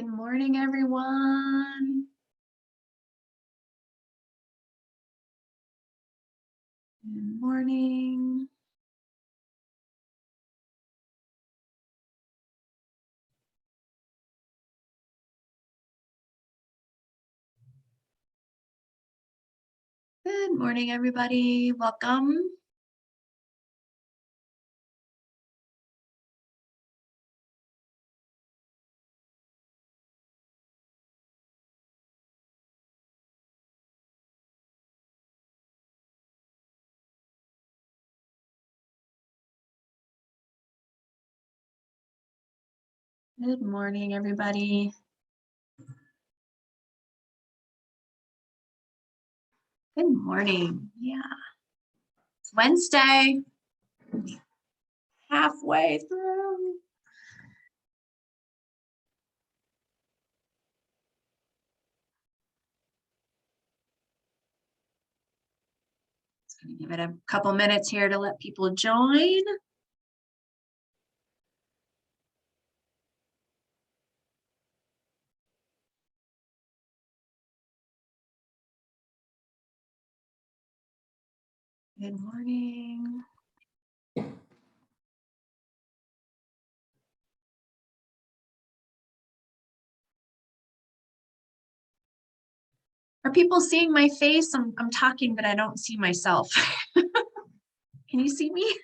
Good morning, everyone. Good morning. Good morning, everybody. Welcome. Good morning, everybody. Good morning. Yeah. It's Wednesday. Halfway through. Just gonna give it a couple minutes here to let people join. Good morning. Are people seeing my face? I'm talking, but I don't see myself. Can you see me?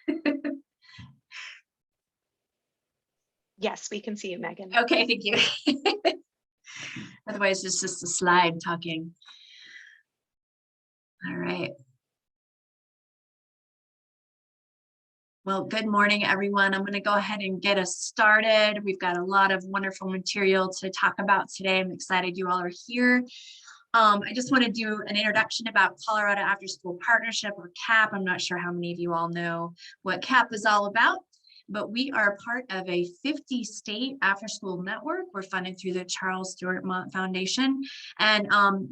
Yes, we can see you, Megan. Okay, thank you. Otherwise, it's just a slide talking. All right. Well, good morning, everyone. I'm going to go ahead and get us started. We've got a lot of wonderful material to talk about today. I'm excited you all are here. I just want to do an introduction about Colorado After School Partnership, or CAP. I'm not sure how many of you all know what CAP is all about, but we are part of a 50-state after-school network. We're funded through the Charles Stewart Mott Foundation. And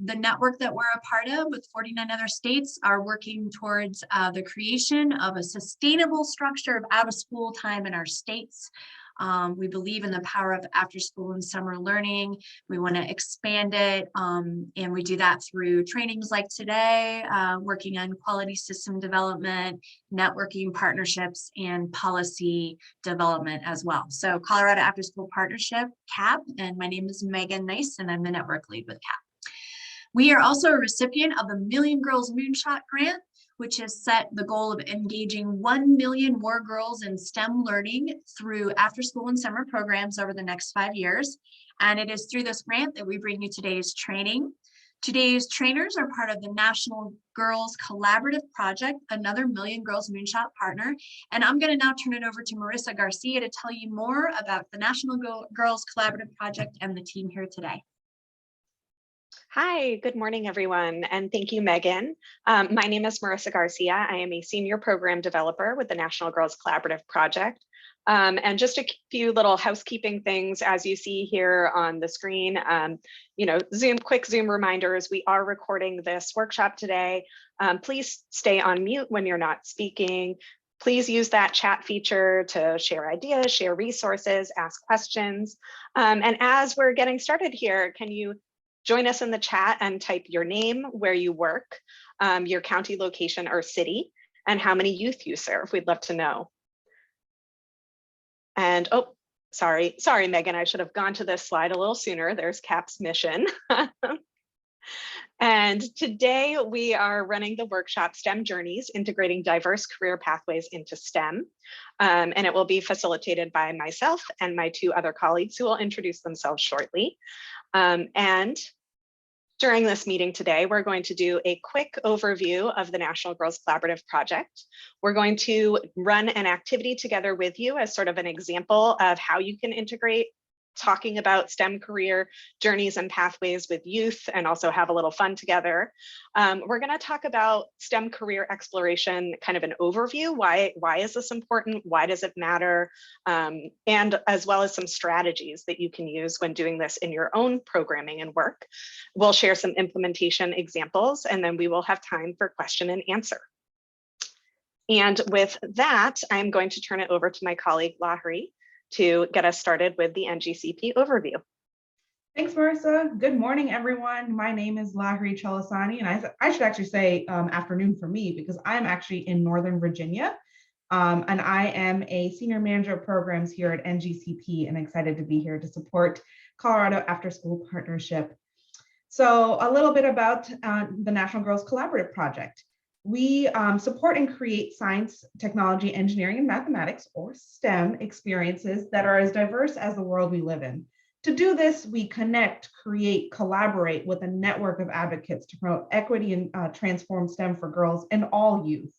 the network that we're a part of with 49 other states are working towards the creation of a sustainable structure of out-of-school time in our states. We believe in the power of after school and summer learning. We want to expand it, and we do that through trainings like today, working on quality system development, networking partnerships, and policy development as well. So Colorado After School Partnership, CAP, and my name is Megan Nice, and I'm the network lead with CAP. We are also a recipient of the Million Girls Moonshot Grant, which has set the goal of engaging 1 million more girls in STEM learning through after school and summer programs over the next 5 years. And it is through this grant that we bring you today's training. Today's trainers are part of the National Girls Collaborative Project, another Million Girls Moonshot partner. And I'm going to now turn it over to Marissa Garcia to tell you more about the National Girls Collaborative Project and the team here today. Hi, good morning, everyone, and thank you, Megan. My name is Marissa Garcia. I am a senior program developer with the National Girls Collaborative Project. And just a few little housekeeping things, as you see here on the screen, quick Zoom reminders. We are recording this workshop today. Please stay on mute when you're not speaking. Please use that chat feature to share ideas, share resources, ask questions. And as we're getting started here, can you join us in the chat and type your name, where you work, your county location or city, and how many youth you serve. We'd love to know. And oh, sorry, Megan, I should have gone to this slide a little sooner. There's CAP's mission. And today we are running the workshop STEM Journeys, Integrating Diverse Career Pathways into STEM. And it will be facilitated by myself and my 2 other colleagues who will introduce themselves shortly. And during this meeting today, we're going to do a quick overview of the National Girls Collaborative Project. We're going to run an activity together with you as sort of an example of how you can integrate talking about STEM career journeys and pathways with youth, and also have a little fun together. We're going to talk about STEM career exploration, kind of an overview. Why is this important? Why does it matter? And as well as some strategies that you can use when doing this in your own programming and work. We'll share some implementation examples, and then we will have time for question and answer. And with that, I'm going to turn it over to my colleague, Lahari, to get us started with the NGCP overview. Thanks, Marissa. Good morning, everyone. My name is Lahri Chalasani, and I should actually say afternoon for me because I'm actually in Northern Virginia, and I am a senior manager of programs here at NGCP and excited to be here to support Colorado Afterschool Partnership. So a little bit about the National Girls Collaborative Project. We support and create science, technology, engineering, and mathematics, or STEM experiences that are as diverse as the world we live in. To do this, we connect, create, collaborate with a network of advocates to promote equity and transform STEM for girls and all youth.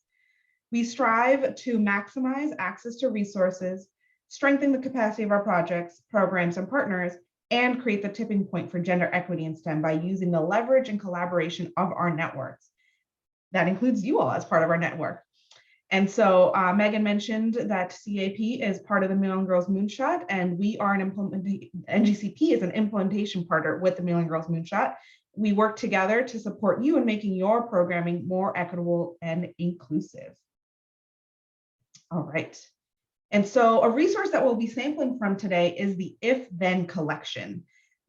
We strive to maximize access to resources, strengthen the capacity of our projects, programs, and partners, and create the tipping point for gender equity in STEM by using the leverage and collaboration of our networks. That includes you all as part of our network. And so Megan mentioned that CAP is part of the Million Girls Moonshot, and we are NGCP is an implementation partner with the Million Girls Moonshot. We work together to support you in making your programming more equitable and inclusive. All right. And so a resource that we'll be sampling from today is the If Then collection.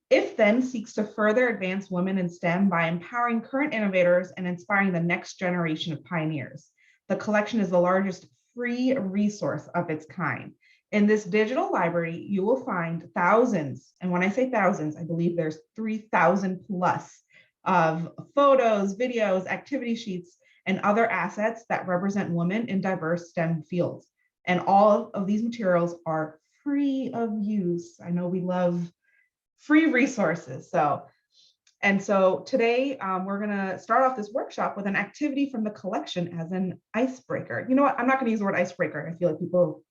If Then seeks to further advance women in STEM by empowering current innovators and inspiring the next generation of pioneers. The collection is the largest free resource of its kind. In this digital library, you will find thousands, and when I say thousands, I believe there's 3,000 plus of photos, videos, activity sheets, and other assets that represent women in diverse STEM fields. And all of these materials are free of use. I know we love free resources. So today we're gonna start off this workshop with an activity from the collection as an icebreaker. You know what, I'm not gonna use the word icebreaker. I feel like people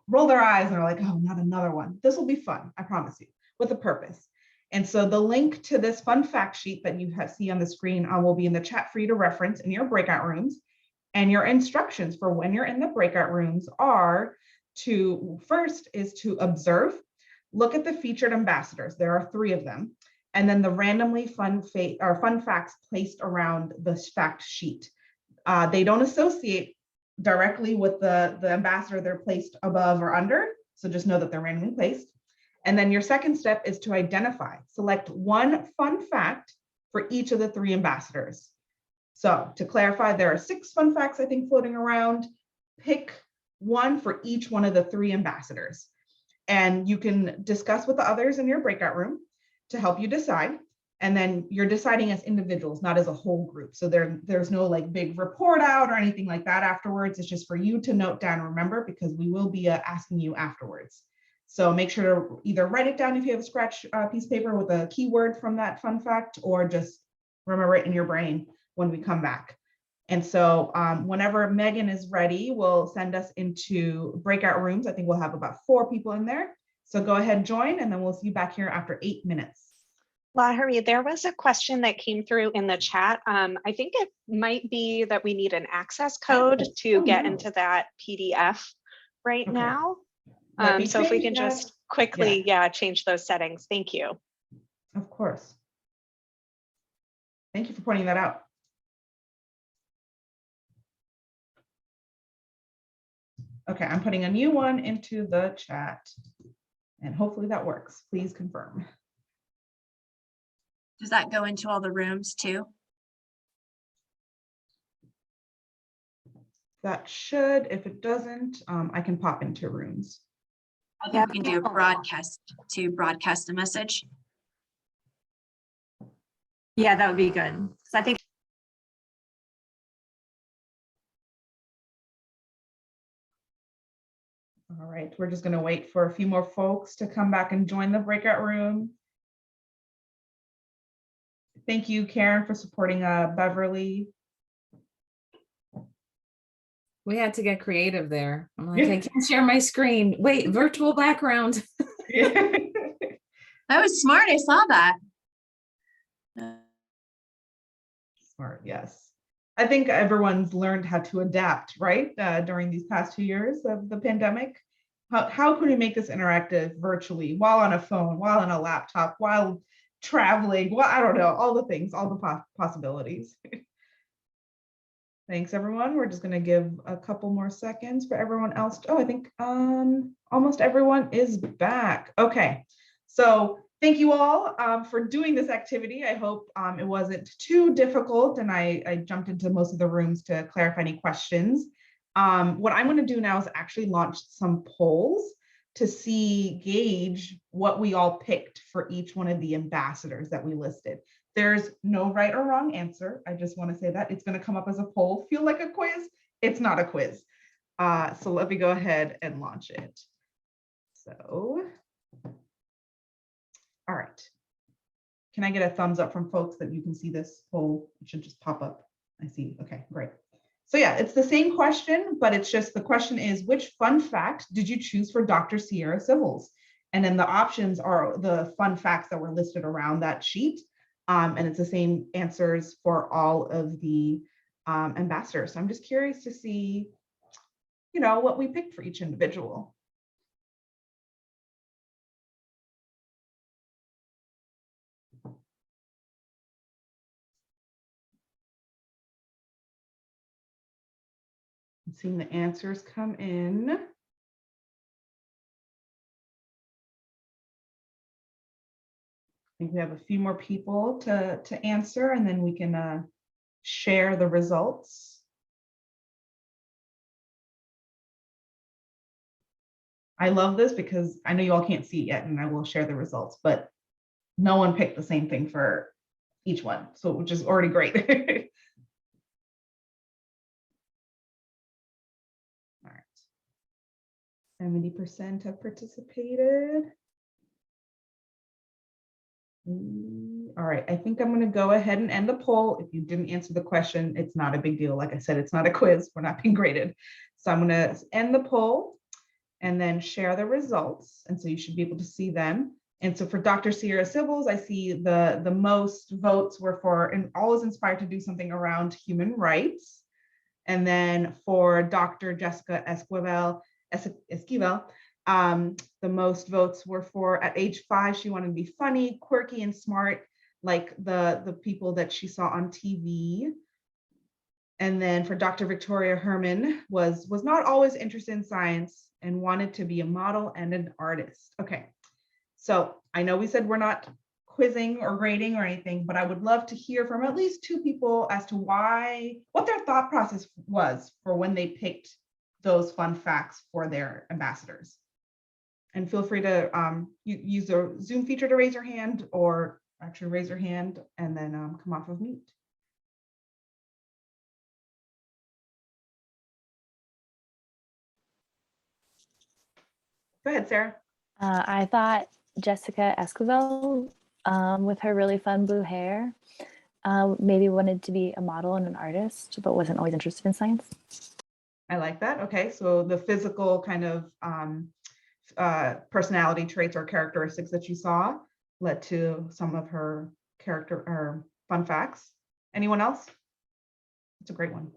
roll their eyes and are like, oh, not another one. This will be fun, I promise you, with a purpose. And so the link to this fun fact sheet that you see on the screen will be in the chat for you to reference in your breakout rooms. And your instructions for when you're in the breakout rooms are first is to observe, look at the featured ambassadors. There are 3 of them. And then the randomly fun facts placed around the fact sheet. They don't associate directly with the ambassador they're placed above or under. So just know that they're randomly placed. And then your second step is to identify, select one fun fact for each of the 3 ambassadors. So to clarify, there are 6 fun facts, I think, floating around. Pick one for each one of the 3 ambassadors. And you can discuss with the others in your breakout room to help you decide. And then you're deciding as individuals, not as a whole group. So there's no like big report out or anything like that afterwards. It's just for you to note down and remember, because we will be asking you afterwards. So make sure to either write it down if you have a scratch piece of paper with a keyword from that fun fact, or just remember it in your brain when we come back. And so whenever Megan is ready, we'll send us into breakout rooms. I think we'll have about 4 people in there. So go ahead, join, and then we'll see you back here after 8 minutes. Lahari, there was a question that came through in the chat. I think it might be that we need an access code to get into that PDF right now. So if we can just quickly, change those settings. Thank you. Of course. Thank you for pointing that out. Okay, I'm putting a new one into the chat, and hopefully that works. Please confirm. Does that go into all the rooms too? That should. If it doesn't, I can pop into rooms. I think we can do a broadcast to broadcast a message. Yeah, that would be good. So I think. All right, we're just going to wait for a few more folks to come back and join the breakout room. Thank you, Karen, for supporting Beverly. We had to get creative there. I'm like, I can't share my screen. Wait, virtual background. That was smart. I saw that. Smart, yes. I think everyone's learned how to adapt, right? During these past 2 years of the pandemic. How can we make this interactive virtually, while on a phone, while on a laptop, while traveling? Well, I don't know, all the things, all the possibilities. Thanks, everyone. We're just going to give a couple more seconds for everyone else. Oh, I think almost everyone is back. Okay, so thank you all for doing this activity. I hope it wasn't too difficult, and I jumped into most of the rooms to clarify any questions. What I'm going to do now is actually launch some polls to gauge what we all picked for each one of the ambassadors that we listed. There's no right or wrong answer. I just want to say that it's going to come up as a poll. Feel like a quiz? It's not a quiz. So let me go ahead and launch it. So, all right. Can I get a thumbs up from folks that you can see this poll? It should just pop up. I see. Okay, great. So yeah, it's the same question, but it's just the question is, which fun fact did you choose for Dr. Sierra Civils? And then the options are the fun facts that were listed around that sheet. And it's the same answers for all of the ambassadors. So I'm just curious to see, you know, what we picked for each individual. I'm seeing the answers come in. I think we have a few more people to answer, and then we can share the results. I love this because I know you all can't see it yet, and I will share the results, but no one picked the same thing for each one, so which is already great. All right, 70% have participated. All right, I think I'm going to go ahead and end the poll. If you didn't answer the question, it's not a big deal. Like I said, it's not a quiz. We're not being graded. So I'm going to end the poll and then share the results. And so you should be able to see them. And so for Dr. Sierra Civils, I see the most votes were for, and always inspired to do something around human rights. And then for Dr. Jessica Esquivel, the most votes were for, at age 5, she wanted to be funny, quirky, and smart, like the people that she saw on TV. And then for Dr. Victoria Herman was not always interested in science and wanted to be a model and an artist. Okay, so I know we said we're not quizzing or grading or anything, but I would love to hear from at least 2 people as to what their thought process was for when they picked those fun facts for their ambassadors. And feel free to use the Zoom feature to raise your hand, or actually raise your hand and then come off of mute. Go ahead, Sarah. I thought Jessica Esquivel, with her really fun blue hair, maybe wanted to be a model and an artist, but wasn't always interested in science. I like that. Okay, so the physical kind of personality traits or characteristics that you saw led to some of her character or fun facts. Anyone else? It's a great one.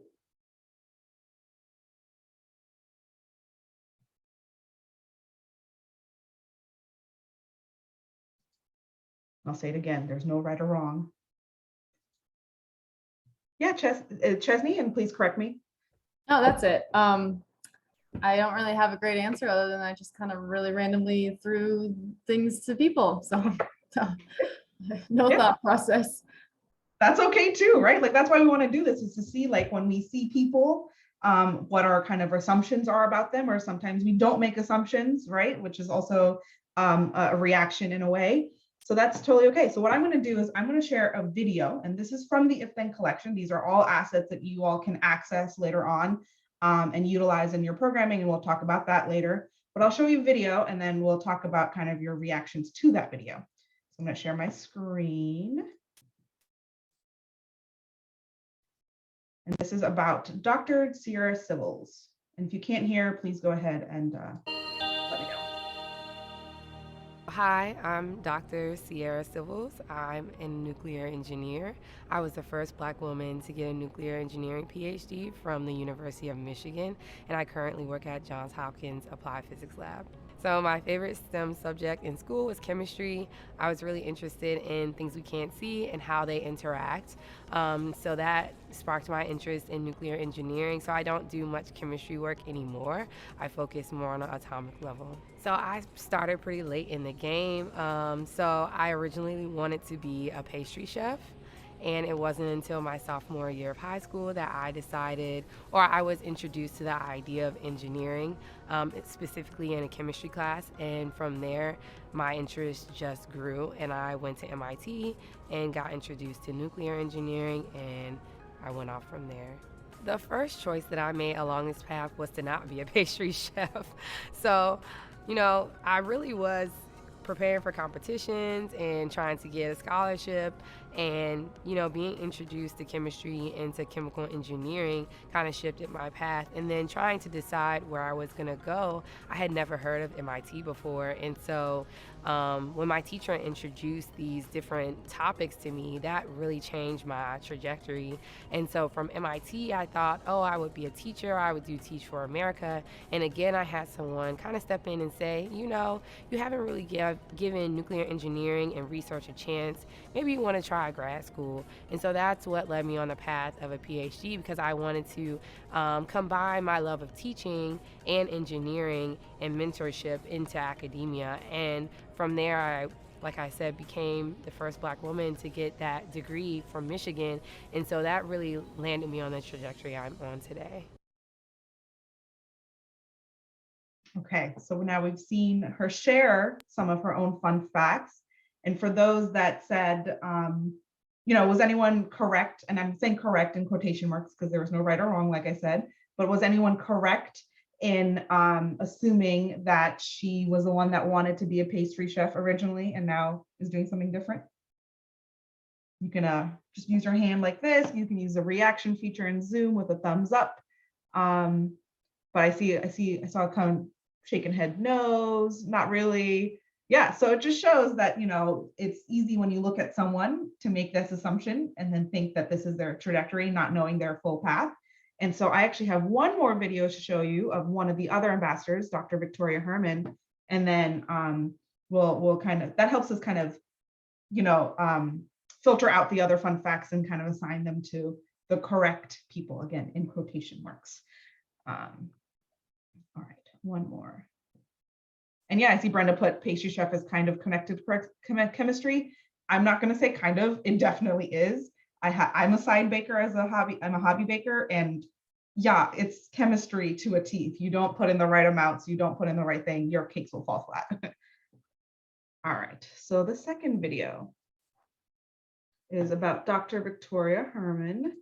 I'll say it again, there's no right or wrong. Yeah, Chesney, and please correct me. No, that's it. I don't really have a great answer other than I just kind of really randomly threw things to people. So no thought process. That's okay too, right? Like that's why we want to do this, is to see, like, when we see people, what our kind of assumptions are about them, or sometimes we don't make assumptions, right? Which is also a reaction in a way. So that's totally okay. So what I'm going to do is I'm going to share a video, and this is from the If Then collection. These are all assets that you all can access later on and utilize in your programming, and we'll talk about that later. But I'll show you a video, and then we'll talk about kind of your reactions to that video. So I'm going to share my screen. And this is about Dr. Sierra Civils. And if you can't hear, please go ahead and let me know. Hi, I'm Dr. Sierra Civils. I'm a nuclear engineer. I was the first Black woman to get a nuclear engineering PhD from the University of Michigan, and I currently work at Johns Hopkins Applied Physics Lab. So my favorite STEM subject in school was chemistry. I was really interested in things we can't see and how they interact. So that sparked my interest in nuclear engineering. So I don't do much chemistry work anymore. I focus more on an atomic level. So I started pretty late in the game. So I originally wanted to be a pastry chef. And it wasn't until my sophomore year of high school that I decided, or I was introduced to the idea of engineering, specifically in a chemistry class. And from there, my interest just grew. And I went to MIT and got introduced to nuclear engineering, and I went off from there. The first choice that I made along this path was to not be a pastry chef. So, I really was preparing for competitions and trying to get a scholarship, and being introduced to chemistry and to chemical engineering kind of shifted my path. And then trying to decide where I was going to go, I had never heard of MIT before, and so when my teacher introduced these different topics to me, that really changed my trajectory. And so from MIT, I thought, I would be a teacher. I would do Teach for America. And again, I had someone kind of step in and say, you haven't really given nuclear engineering and research a chance. Maybe you want to try grad school. And so that's what led me on the path of a PhD, because I wanted to combine my love of teaching and engineering and mentorship into academia. And from there, I, like I said, became the first Black woman to get that degree from Michigan. And so that really landed me on the trajectory I'm on today. Okay, so now we've seen her share some of her own fun facts. And for those that said, was anyone correct? And I'm saying correct in quotation marks because there was no right or wrong, like I said, but was anyone correct in assuming that she was the one that wanted to be a pastry chef originally and now is doing something different? You can just use your hand like this. You can use the reaction feature in Zoom with a thumbs up. But I saw a kind of shaking head no's, not really. Yeah, so it just shows that, it's easy when you look at someone to make this assumption and then think that this is their trajectory, not knowing their full path. And so I actually have one more video to show you of one of the other ambassadors, Dr. Victoria Herman. And then we'll kind of, that helps us kind of, filter out the other fun facts and kind of assign them to the correct people, again, in quotation marks. All right, one more. And yeah, I see Brenda put pastry chef is kind of connected to chemistry. I'm not going to say kind of, it definitely is. I'm a side baker as a hobby. I'm a hobby baker, and yeah, it's chemistry to a T. If you don't put in the right amounts, you don't put in the right thing, your cakes will fall flat. All right, so the second video is about Dr. Victoria Herman.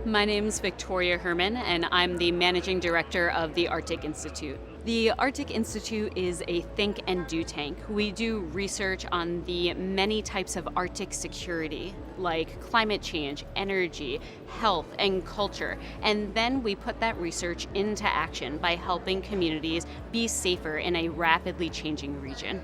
My name's Victoria Herman, and I'm the Managing Director of the Arctic Institute. The Arctic Institute is a think and do tank. We do research on the many types of Arctic security, like climate change, energy, health, and culture. And then we put that research into action by helping communities be safer in a rapidly changing region.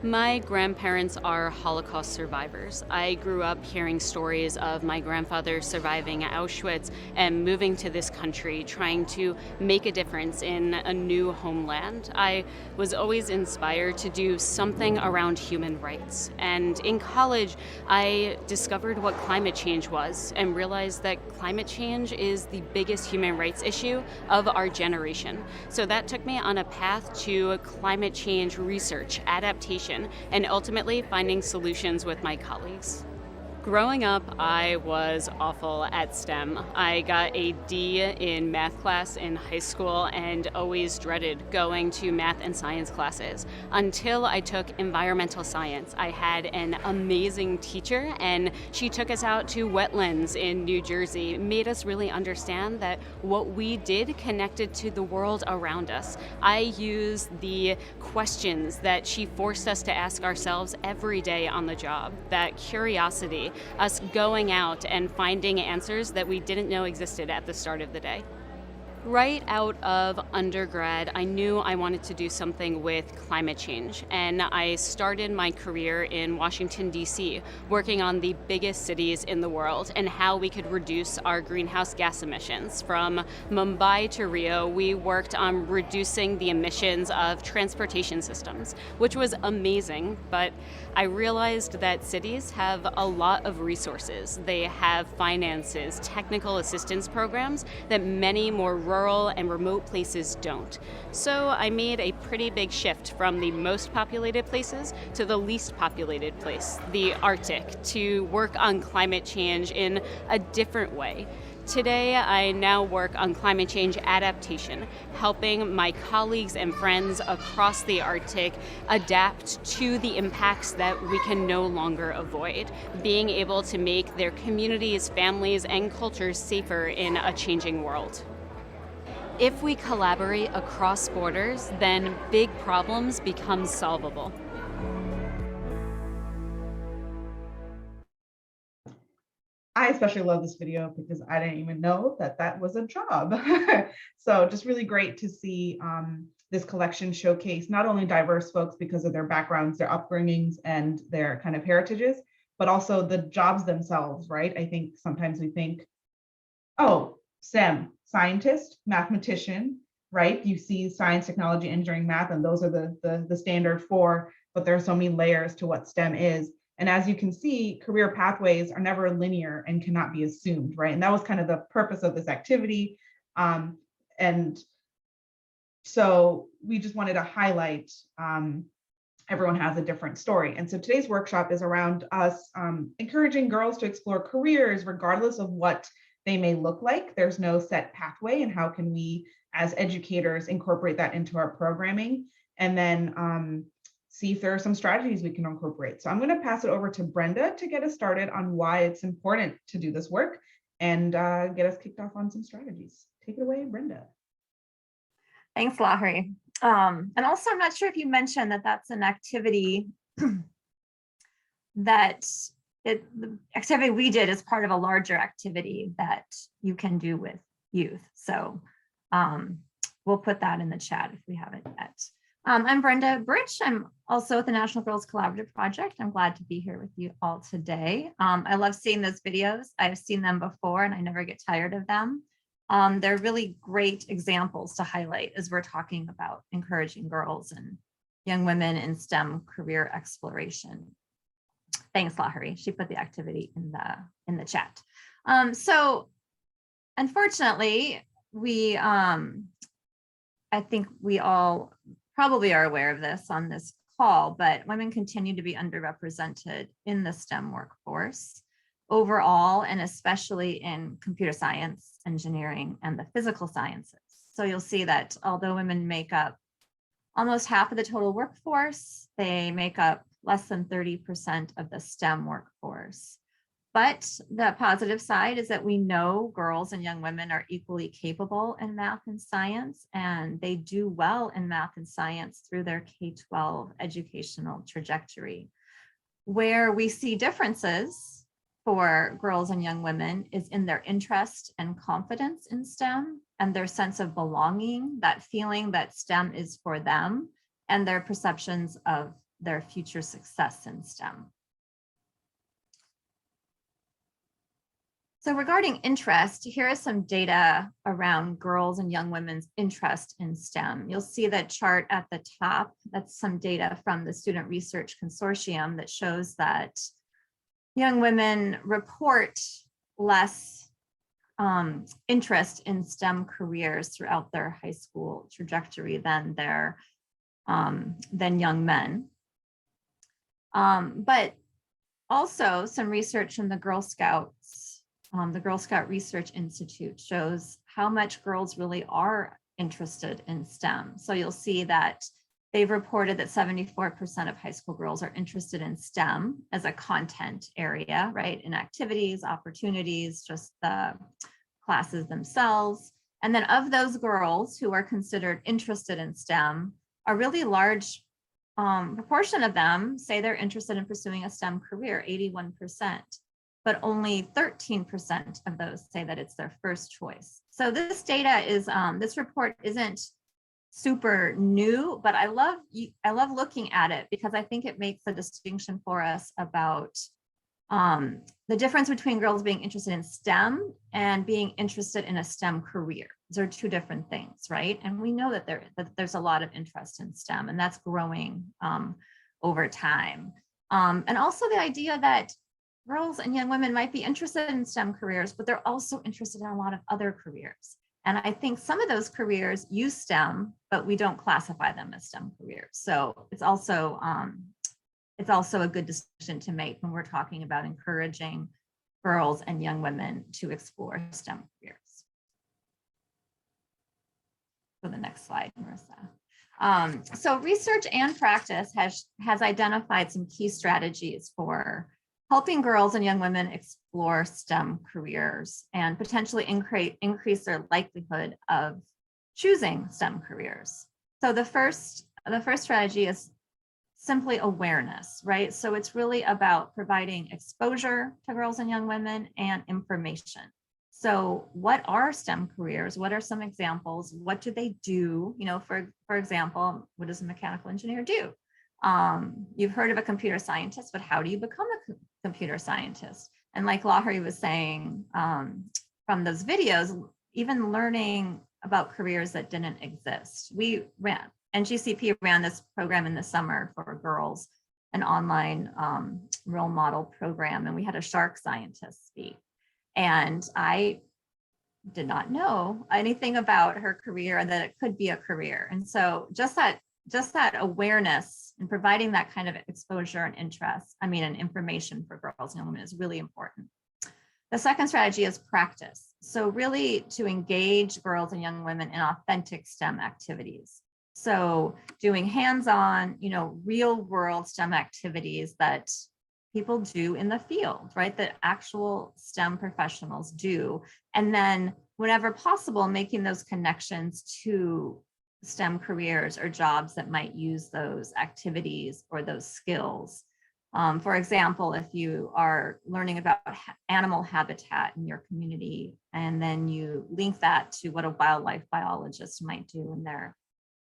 My grandparents are Holocaust survivors. I grew up hearing stories of my grandfather surviving Auschwitz and moving to this country, trying to make a difference in a new homeland. I was always inspired to do something around human rights. And in college, I discovered what climate change was and realized that climate change is the biggest human rights issue of our generation. So that took me on a path to climate change research, adaptation, and ultimately finding solutions with my colleagues. Growing up, I was awful at STEM. I got a D in math class in high school and always dreaded going to math and science classes until I took environmental science. I had an amazing teacher, and she took us out to wetlands in New Jersey, made us really understand that what we did connected to the world around us. I used the questions that she forced us to ask ourselves every day on the job, that curiosity, us going out and finding answers that we didn't know existed at the start of the day. Right out of undergrad, I knew I wanted to do something with climate change, and I started my career in Washington, D.C., working on the biggest cities in the world and how we could reduce our greenhouse gas emissions. From Mumbai to Rio, we worked on reducing the emissions of transportation systems, which was amazing, but I realized that cities have a lot of resources. They have finances, technical assistance programs that many more rural and remote places don't. So I made a pretty big shift from the most populated places to the least populated place, the Arctic, to work on climate change in a different way. Today, I now work on climate change adaptation, helping my colleagues and friends across the Arctic adapt to the impacts that we can no longer avoid, being able to make their communities, families, and cultures safer in a changing world. If we collaborate across borders, then big problems become solvable. I especially love this video because I didn't even know that that was a job. So just really great to see this collection showcase not only diverse folks because of their backgrounds, their upbringings, and their kind of heritages, but also the jobs themselves, right? I think sometimes we think, oh, STEM, scientist, mathematician, right? You see science, technology, engineering, math, and those are the standard four, but there are so many layers to what STEM is. And as you can see, career pathways are never linear and cannot be assumed, right? And that was kind of the purpose of this activity. And so we just wanted to highlight everyone has a different story. And so today's workshop is around us encouraging girls to explore careers regardless of what they may look like. There's no set pathway, and how can we as educators incorporate that into our programming, and then see if there are some strategies we can incorporate. So I'm going to pass it over to Brenda to get us started on why it's important to do this work and get us kicked off on some strategies. Take it away, Brenda. Thanks, Lahari. And also, I'm not sure if you mentioned that that's an activity that the activity we did is part of a larger activity that you can do with youth. So we'll put that in the chat if we haven't yet. I'm Brenda Bridge. I'm also with the National Girls Collaborative Project. I'm glad to be here with you all today. I love seeing those videos. I've seen them before and I never get tired of them. They're really great examples to highlight as we're talking about encouraging girls and young women in STEM career exploration. Thanks, Lahari. She put the activity in the chat. So unfortunately, I think we all probably are aware of this on this call, but women continue to be underrepresented in the STEM workforce overall, and especially in computer science, engineering, and the physical sciences. So you'll see that although women make up almost half of the total workforce, they make up less than 30% of the STEM workforce. But the positive side is that we know girls and young women are equally capable in math and science, and they do well in math and science through their K-12 educational trajectory. Where we see differences for girls and young women is in their interest and confidence in STEM and their sense of belonging, that feeling that STEM is for them, and their perceptions of their future success in STEM. So regarding interest, here is some data around girls and young women's interest in STEM. You'll see that chart at the top. That's some data from the Student Research Consortium that shows that young women report less interest in STEM careers throughout their high school trajectory than young men. But also some research from the Girl Scouts. The Girl Scout Research Institute shows how much girls really are interested in STEM. So you'll see that they've reported that 74% of high school girls are interested in STEM as a content area, right? In activities, opportunities, just the classes themselves. And then of those girls who are considered interested in STEM, a really large proportion of them say they're interested in pursuing a STEM career, 81%. but only 13% of those say that it's their first choice. So this data is, this report isn't super new, but I love looking at it because I think it makes a distinction for us about the difference between girls being interested in STEM and being interested in a STEM career. Those are two different things, right? And we know that there's a lot of interest in STEM, and that's growing over time. And also the idea that girls and young women might be interested in STEM careers, but they're also interested in a lot of other careers. And I think some of those careers use STEM, but we don't classify them as STEM careers. So it's also a good decision to make when we're talking about encouraging girls and young women to explore STEM careers. So the next slide, Marissa. So research and practice has identified some key strategies for helping girls and young women explore STEM careers and potentially increase their likelihood of choosing STEM careers. So the first strategy is simply awareness, right? So it's really about providing exposure to girls and young women and information. So what are STEM careers? What are some examples? What do they do? You know, for example, what does a mechanical engineer do? You've heard of a computer scientist, but how do you become a computer scientist? And like Lahari was saying, from those videos, even learning about careers that didn't exist. NGCP ran this program in the summer for girls, an online role model program, and we had a shark scientist speak. And I did not know anything about her career and that it could be a career. And so just that awareness and providing that kind of exposure and interest, and information for girls and women is really important. The second strategy is practice. So really to engage girls and young women in authentic STEM activities. So doing hands-on, real world STEM activities that people do in the field, right? That actual STEM professionals do. And then whenever possible, making those connections to STEM careers or jobs that might use those activities or those skills. For example, if you are learning about animal habitat in your community, and then you link that to what a wildlife biologist might do in their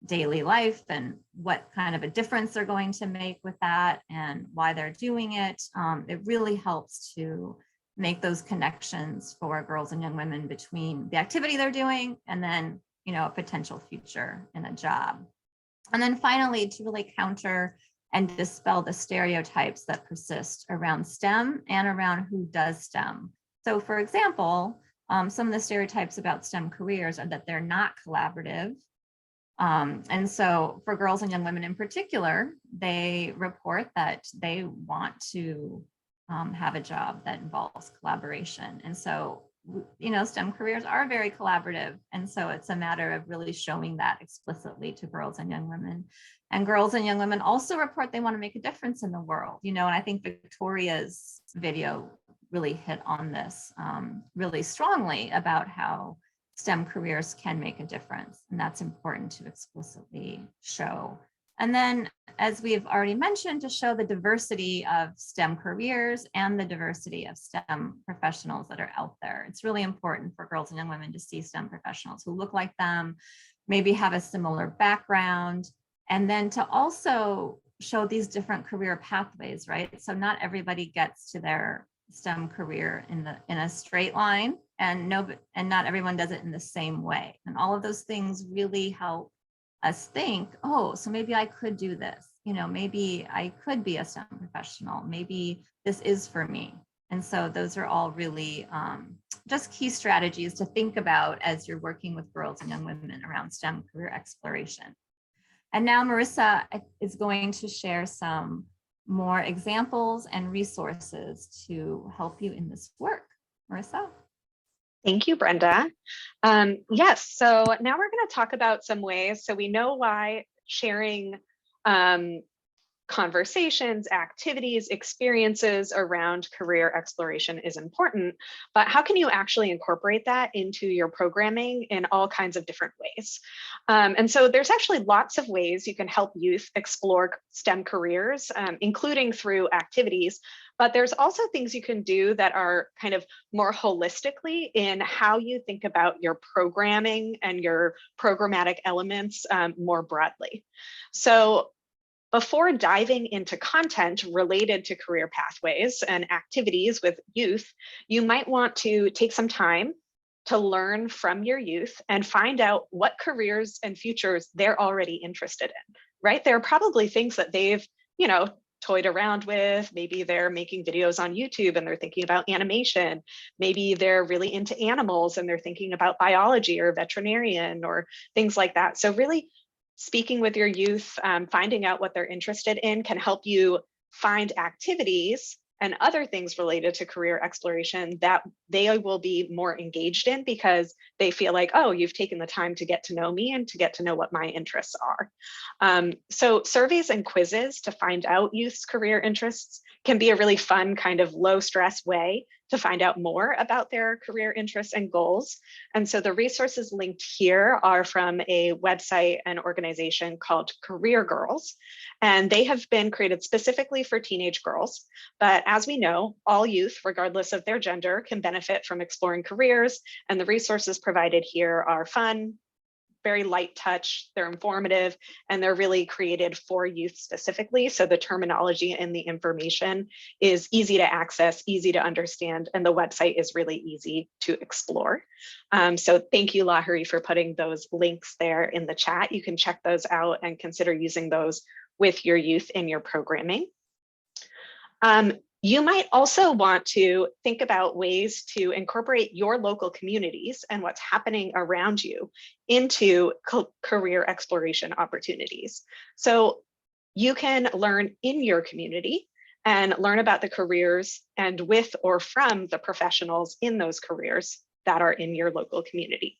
daily life and what kind of a difference they're going to make with that and why they're doing it, it really helps to make those connections for girls and young women between the activity they're doing and then a potential future in a job. And then finally, to really counter and dispel the stereotypes that persist around STEM and around who does STEM. So for example, some of the stereotypes about STEM careers are that they're not collaborative. And so for girls and young women in particular, they report that they want to have a job that involves collaboration. And so STEM careers are very collaborative. And so it's a matter of really showing that explicitly to girls and young women. And girls and young women also report they want to make a difference in the world, and I think Victoria's video really hit on this really strongly about how STEM careers can make a difference. And that's important to explicitly show. And then, as we've already mentioned, to show the diversity of STEM careers and the diversity of STEM professionals that are out there. It's really important for girls and young women to see STEM professionals who look like them, maybe have a similar background, and then to also show these different career pathways, right? So not everybody gets to their STEM career in a straight line, and not everyone does it in the same way. And all of those things really help us think, oh, so maybe I could do this, maybe I could be a STEM professional, maybe this is for me. And so those are all really just key strategies to think about as you're working with girls and young women around STEM career exploration. And now Marissa is going to share some more examples and resources to help you in this work. Marissa? Thank you, Brenda. Yes, so now we're going to talk about some ways. So we know why sharing conversations, activities, experiences around career exploration is important, but how can you actually incorporate that into your programming in all kinds of different ways? And so there's actually lots of ways you can help youth explore STEM careers, including through activities, but there's also things you can do that are kind of more holistically in how you think about your programming and your programmatic elements more broadly. So before diving into content related to career pathways and activities with youth, you might want to take some time to learn from your youth and find out what careers and futures they're already interested in, right? There are probably things that they've, toyed around with. Maybe they're making videos on YouTube and they're thinking about animation. Maybe they're really into animals and they're thinking about biology or veterinarian or things like that. So really speaking with your youth, finding out what they're interested in can help you find activities and other things related to career exploration that they will be more engaged in because they feel like, oh, you've taken the time to get to know me and to get to know what my interests are. So surveys and quizzes to find out youth's career interests can be a really fun kind of low stress way to find out more about their career interests and goals. And so the resources linked here are from a website and organization called Career Girls, and they have been created specifically for teenage girls. But as we know, all youth, regardless of their gender, can benefit from exploring careers, and the resources provided here are fun, very light touch, they're informative, and they're really created for youth specifically. So the terminology and the information is easy to access, easy to understand, and the website is really easy to explore. So thank you, Lahari, for putting those links there in the chat. You can check those out and consider using those with your youth in your programming. You might also want to think about ways to incorporate your local communities and what's happening around you into career exploration opportunities. So you can learn in your community and learn about the careers and with or from the professionals in those careers that are in your local community.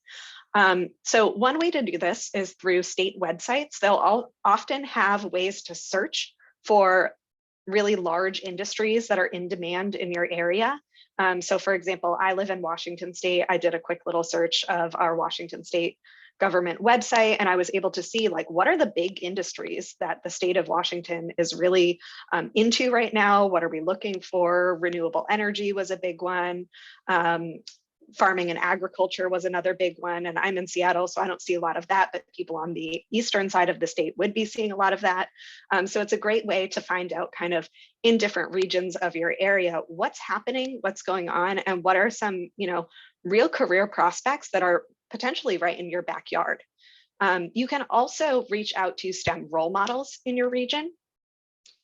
So one way to do this is through state websites. They'll all often have ways to search for really large industries that are in demand in your area. So for example, I live in Washington State. I did a quick little search of our Washington State government website, and I was able to see like, what are the big industries that the state of Washington is really into right now? What are we looking for? Renewable energy was a big one. Farming and agriculture was another big one. And I'm in Seattle, so I don't see a lot of that, but people on the eastern side of the state would be seeing a lot of that. So it's a great way to find out kind of in different regions of your area, what's happening, what's going on, and what are some, real career prospects that are potentially right in your backyard. You can also reach out to STEM role models in your region.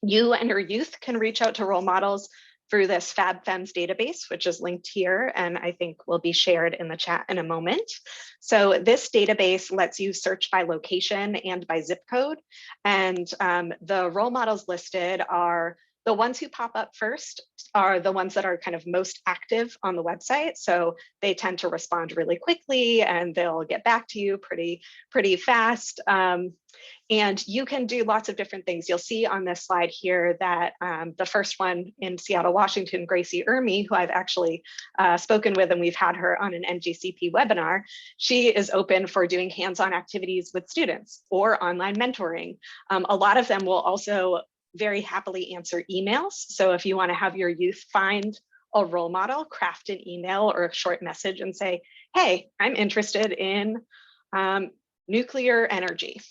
You and your youth can reach out to role models through this FabFems database, which is linked here, and I think will be shared in the chat in a moment. So this database lets you search by location and by zip code, and the role models listed are the ones who pop up first are the ones that are kind of most active on the website. So they tend to respond really quickly and they'll get back to you pretty fast. And you can do lots of different things. You'll see on this slide here that the first one in Seattle, Washington, Gracie Ermy, who I've actually spoken with, and we've had her on an NGCP webinar, she is open for doing hands-on activities with students or online mentoring. A lot of them will also very happily answer emails. So if you want to have your youth find a role model, craft an email or a short message and say, hey, I'm interested in nuclear energy,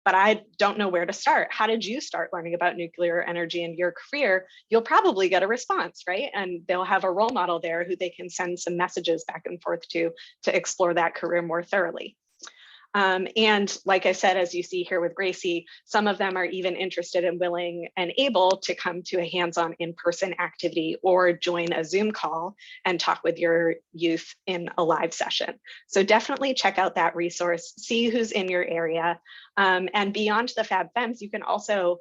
but I don't know where to start. How did you start learning about nuclear energy in your career? You'll probably get a response, right? And they'll have a role model there who they can send some messages back and forth to explore that career more thoroughly. And like I said, as you see here with Gracie, some of them are even interested and willing and able to come to a hands-on in-person activity or join a Zoom call and talk with your youth in a live session. So definitely check out that resource, see who's in your area. And beyond the FabFems, you can also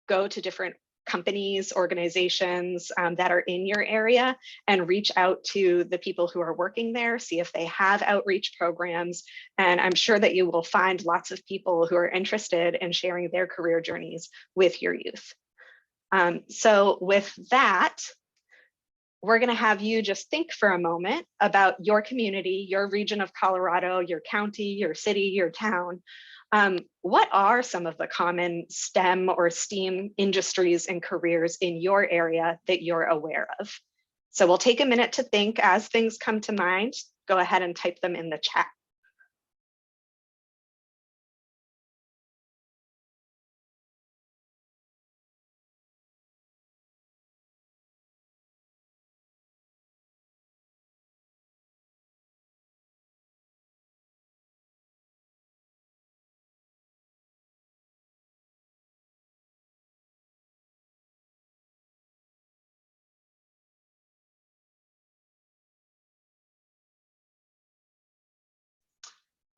go to different companies, organizations that are in your area and reach out to the people who are working there, see if they have outreach programs. And I'm sure that you will find lots of people who are interested in sharing their career journeys with your youth. So with that, we're going to have you just think for a moment about your community, your region of Colorado, your county, your city, your town. What are some of the common STEM or STEAM industries and careers in your area that you're aware of? So we'll take a minute to think. As things come to mind, go ahead and type them in the chat.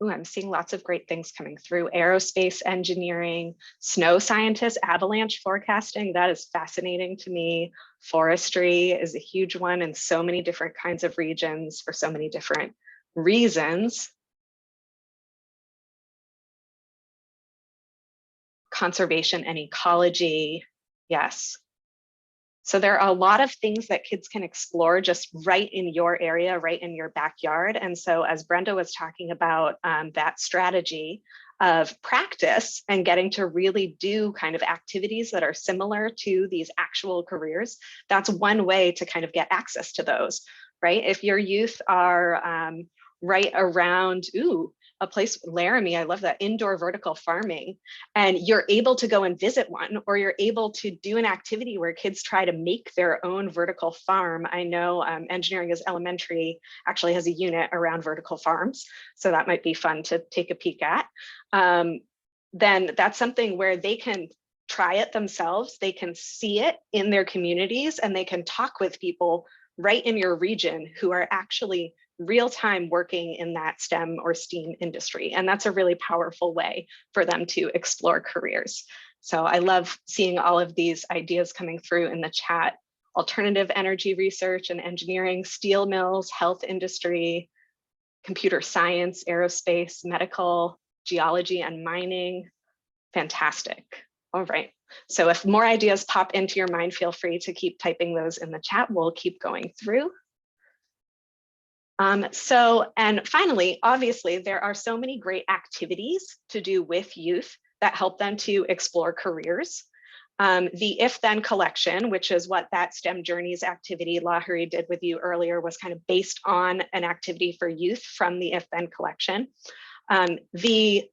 Ooh, I'm seeing lots of great things coming through. Aerospace engineering, snow scientists, avalanche forecasting. That is fascinating to me. Forestry is a huge one in so many different kinds of regions for so many different reasons. Conservation and ecology, yes. So there are a lot of things that kids can explore just right in your area, right in your backyard. And so as Brenda was talking about that strategy of practice and getting to really do kind of activities that are similar to these actual careers, that's one way to kind of get access to those, right? If your youth are right around, a place, Laramie, I love that, indoor vertical farming, and you're able to go and visit one, or you're able to do an activity where kids try to make their own vertical farm. I know Engineering is Elementary actually has a unit around vertical farms, so that might be fun to take a peek at. Then that's something where they can try it themselves, they can see it in their communities, and they can talk with people right in your region who are actually real-time working in that STEM or STEAM industry. And that's a really powerful way for them to explore careers. So I love seeing all of these ideas coming through in the chat. Alternative energy research and engineering, steel mills, health industry, computer science, aerospace, medical, geology, and mining. Fantastic. All right. So if more ideas pop into your mind, feel free to keep typing those in the chat. We'll keep going through. And finally, obviously, there are so many great activities to do with youth that help them to explore careers. The If Then collection, which is what that STEM Journeys activity Lahari did with you earlier, was kind of based on an activity for youth from the If Then collection. The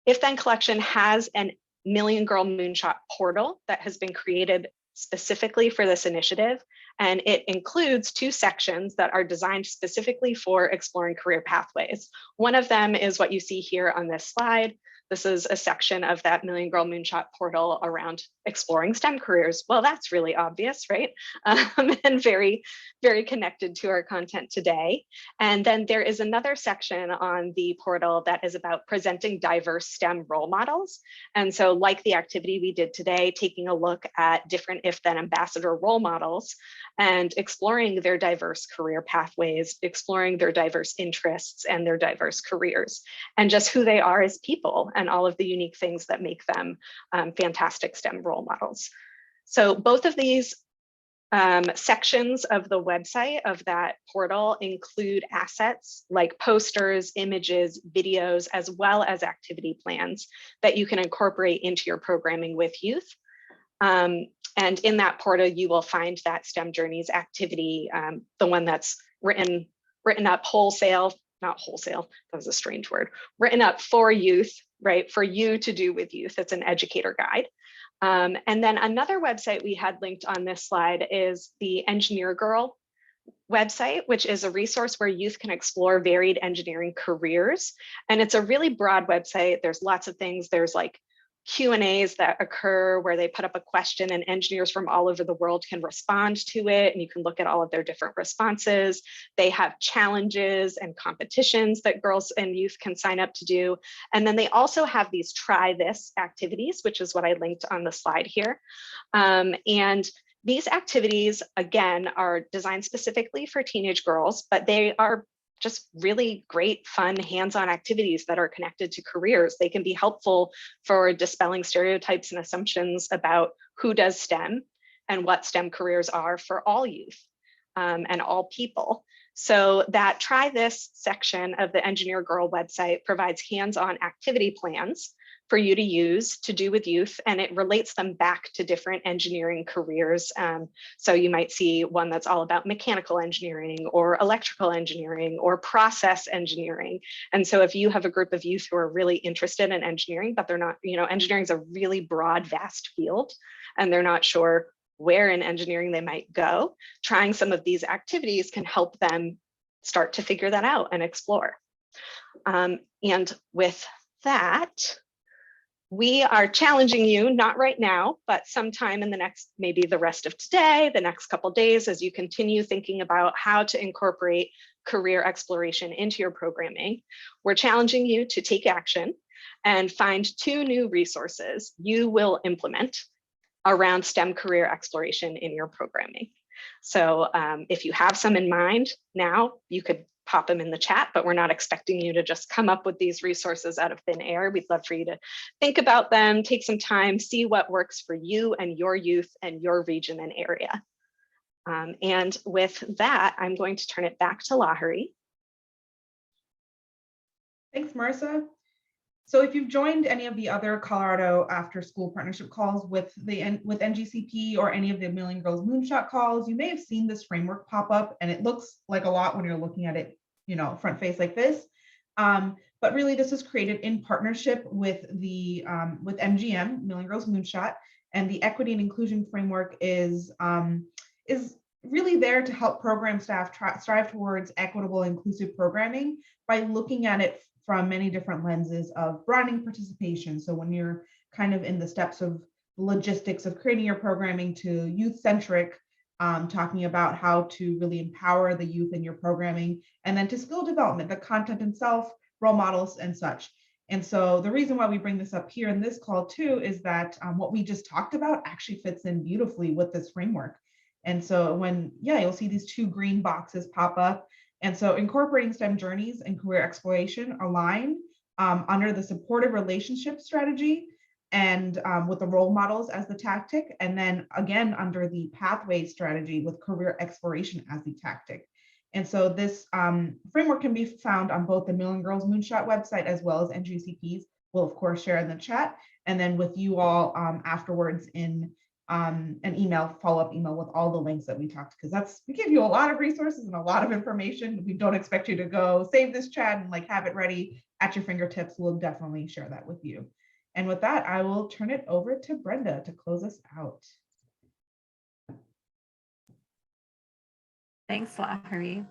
If Then collection has an Million Girl Moonshot portal that has been created specifically for this initiative. And it includes 2 sections that are designed specifically for exploring career pathways. One of them is what you see here on this slide. This is a section of that Million Girl Moonshot portal around exploring STEM careers. Well, that's really obvious, right? And very, very connected to our content today. And then there is another section on the portal that is about presenting diverse STEM role models. And so like the activity we did today, taking a look at different If Then ambassador role models and exploring their diverse career pathways, exploring their diverse interests and their diverse careers, and just who they are as people and all of the unique things that make them fantastic STEM role models. So both of these sections of the website of that portal include assets like posters, images, videos, as well as activity plans that you can incorporate into your programming with youth. And in that portal, you will find that STEM Journeys activity, the one that's written up wholesale, not wholesale, that was a strange word, written up for youth, right? For you to do with youth. It's an educator guide. And then another website we had linked on this slide is the Engineer Girl website, which is a resource where youth can explore varied engineering careers. And it's a really broad website. There's lots of things. There's like Q&As that occur where they put up a question and engineers from all over the world can respond to it, and you can look at all of their different responses. They have challenges and competitions that girls and youth can sign up to do. And then they also have these try this activities, which is what I linked on the slide here. And these activities, again, are designed specifically for teenage girls, but they are just really great, fun, hands-on activities that are connected to careers. They can be helpful for dispelling stereotypes and assumptions about who does STEM. and what STEM careers are for all youth and all people. So that Try This section of the Engineer Girl website provides hands-on activity plans for you to use to do with youth, and it relates them back to different engineering careers. So you might see one that's all about mechanical engineering or electrical engineering or process engineering. And so if you have a group of youth who are really interested in engineering, but they're not, engineering is a really broad, vast field, and they're not sure where in engineering they might go, trying some of these activities can help them start to figure that out and explore. And with that, we are challenging you, not right now, but sometime in the next, maybe the rest of today, the next couple of days, as you continue thinking about how to incorporate career exploration into your programming, we're challenging you to take action and find 2 new resources you will implement around STEM career exploration in your programming. So if you have some in mind now, you could pop them in the chat, but we're not expecting you to just come up with these resources out of thin air. We'd love for you to think about them, take some time, see what works for you and your youth and your region and area. And with that, I'm going to turn it back to Lahari. Thanks, Marissa. So if you've joined any of the other Colorado after school partnership calls with NGCP or any of the Million Girls Moonshot calls, you may have seen this framework pop up, and it looks like a lot when you're looking at it, front face like this. But really, this is created in partnership with the with MGM, Million Girls Moonshot, and the equity and inclusion framework is really there to help program staff strive towards equitable, inclusive programming by looking at it from many different lenses of broadening participation. So when you're kind of in the steps of logistics of creating your programming, to youth-centric, talking about how to really empower the youth in your programming, and then to skill development, the content itself, role models and such. And so the reason why we bring this up here in this call too is that what we just talked about actually fits in beautifully with this framework. And so you'll see these 2 green boxes pop up. And so incorporating STEM journeys and career exploration align under the supportive relationship strategy and with the role models as the tactic. And then again, under the pathway strategy with career exploration as the tactic. And so this framework can be found on both the Million Girls Moonshot website as well as NGCP's. We'll of course share in the chat, and then with you all afterwards in an follow-up email with all the links that we talked, because we give you a lot of resources and a lot of information. We don't expect you to go save this chat and have it ready at your fingertips. We'll definitely share that with you. And with that, I will turn it over to Brenda to close us out. Thanks, Lahari.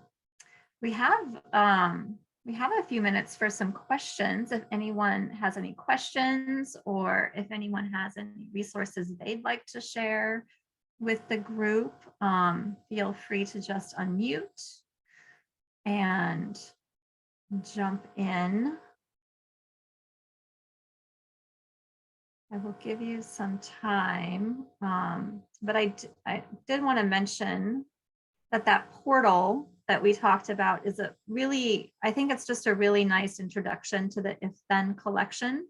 We have a few minutes for some questions. If anyone has any questions, or if anyone has any resources they'd like to share with the group, feel free to just unmute and jump in. I will give you some time, but I did want to mention that portal that we talked about is I think it's just a really nice introduction to the If Then collection,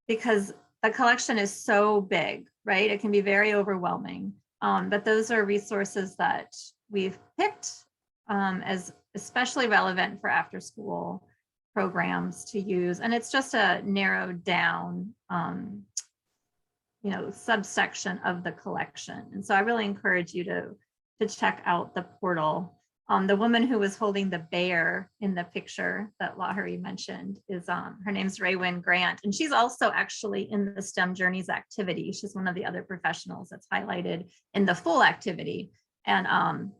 because the collection is so big, right? It can be very overwhelming, but those are resources that we've picked as especially relevant for after school programs to use. And it's just a narrowed down, subsection of the collection. And so I really encourage you to check out the portal. The woman who was holding the bear in the picture that Lahari mentioned is her name's Raywin Grant, and she's also actually in the STEM Journeys activity. She's one of the other professionals that's highlighted in the full activity, and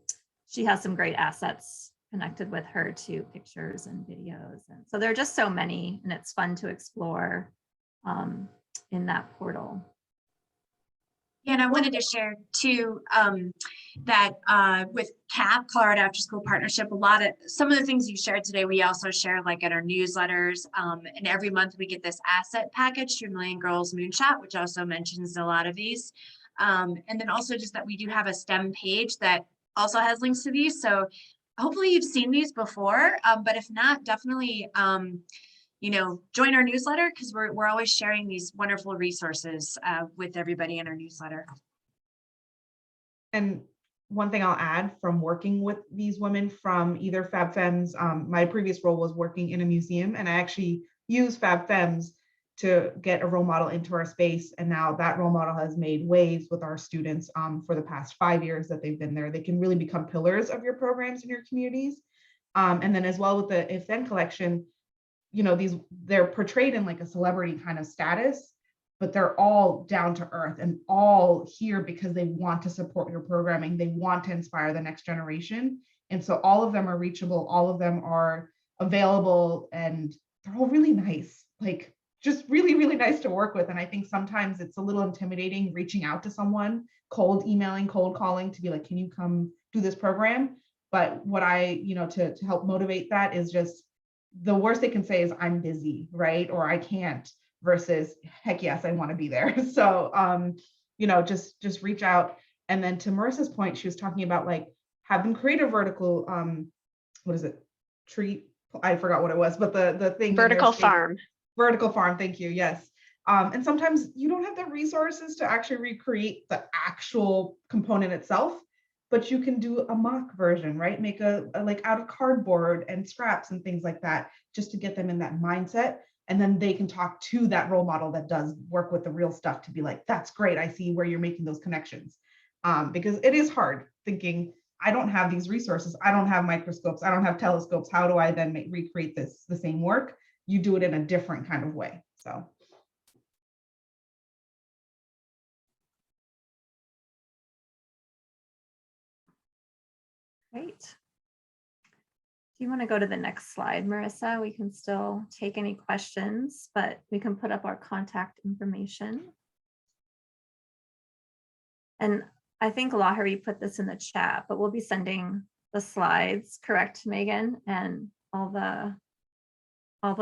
she has some great assets connected with her to pictures and videos. And so there are just so many, and it's fun to explore in that portal. Yeah, and I wanted to share too that with CAP, Colorado After School Partnership, some of the things you shared today, we also share at our newsletters. And every month we get this asset package through Million Girls Moonshot, which also mentions a lot of these. And then also just that we do have a STEM page that also has links to these. So hopefully you've seen these before, but if not, definitely join our newsletter, because we're always sharing these wonderful resources with everybody in our newsletter. and one thing I'll add from working with these women from either Fab Femmes, my previous role was working in a museum, and I actually use Fab Femmes to get a role model into our space. And now that role model has made waves with our students for the past 5 years that they've been there. They can really become pillars of your programs in your communities. And then as well with the If Then collection, you know, they're portrayed in like a celebrity kind of status, but they're all down to earth and all here because they want to support your programming. They want to inspire the next generation. And so all of them are reachable, all of them are available, and they're all really nice, like just really, really nice to work with. And I think sometimes it's a little intimidating reaching out to someone, cold emailing, cold calling to be like, can you come do this program? But what I, you know, to help motivate that is just the worst they can say is I'm busy, right? Or I can't, versus heck yes, I want to be there. So, you know, just reach out. And then to Marissa's point, she was talking about like have them create a vertical, what is it? Treat, I forgot what it was, but the thing. Vertical farm. Vertical farm, thank you, yes. And sometimes you don't have the resources to actually recreate the actual component itself, but you can do a mock version, right? Make a like out of cardboard and scraps and things like that, just to get them in that mindset. And then they can talk to that role model that does work with the real stuff to be like, that's great, I see where you're making those connections. Because it is hard thinking, I don't have these resources, I don't have microscopes, I don't have telescopes, how do I then recreate the same work? You do it in a different kind of way, so. Great. Do you want to go to the next slide, Marissa? We can still take any questions, but we can put up our contact information. And I think Lahari put this in the chat, but we'll be sending the slides, correct, Megan? And all the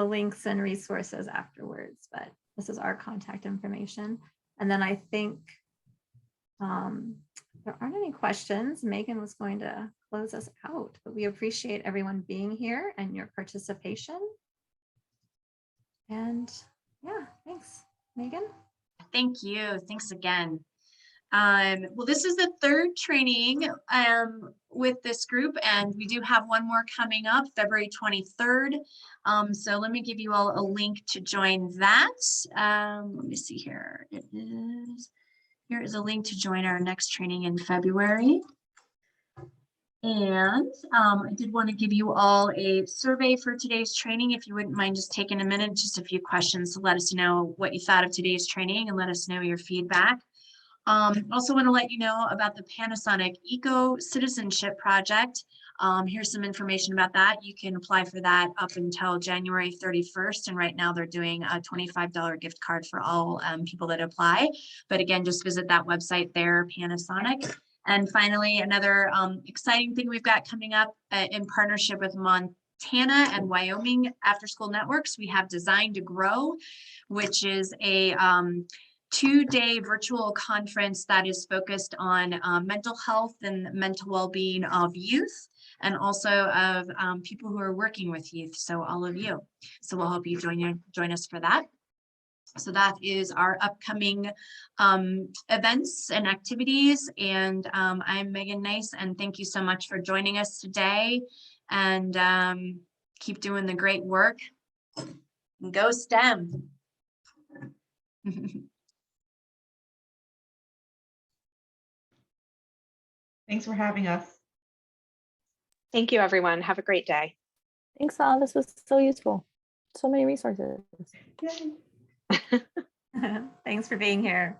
links and resources afterwards, but this is our contact information. And then I think there aren't any questions. Megan was going to close us out, but we appreciate everyone being here and your participation. And yeah, thanks, Megan. Thank you. Thanks again. Well, this is the third training with this group, and we do have one more coming up February 23rd. So let me give you all a link to join that. Let me see here. Here is a link to join our next training in February. And I did want to give you all a survey for today's training. If you wouldn't mind just taking a minute, just a few questions to let us know what you thought of today's training and let us know your feedback. Also want to let you know about the Panasonic Eco Citizenship Project. Here's some information about that. You can apply for that up until January 31st. And right now they're doing a $25 gift card for all people that apply. But again, just visit that website there, Panasonic. And finally, another exciting thing we've got coming up in partnership with Montana and Wyoming Afterschool Networks. We have Design to Grow, which is a 2-day virtual conference that is focused on mental health and mental well-being of youth, and also of people who are working with youth, so all of you. So we'll hope you join us for that. So that is our upcoming events and activities. And I'm Megan Nice, and thank you so much for joining us today. And keep doing the great work. Go STEM. Thanks for having us. Thank you, everyone. Have a great day. Thanks all. This was so useful. So many resources. Yay. Thanks for being here.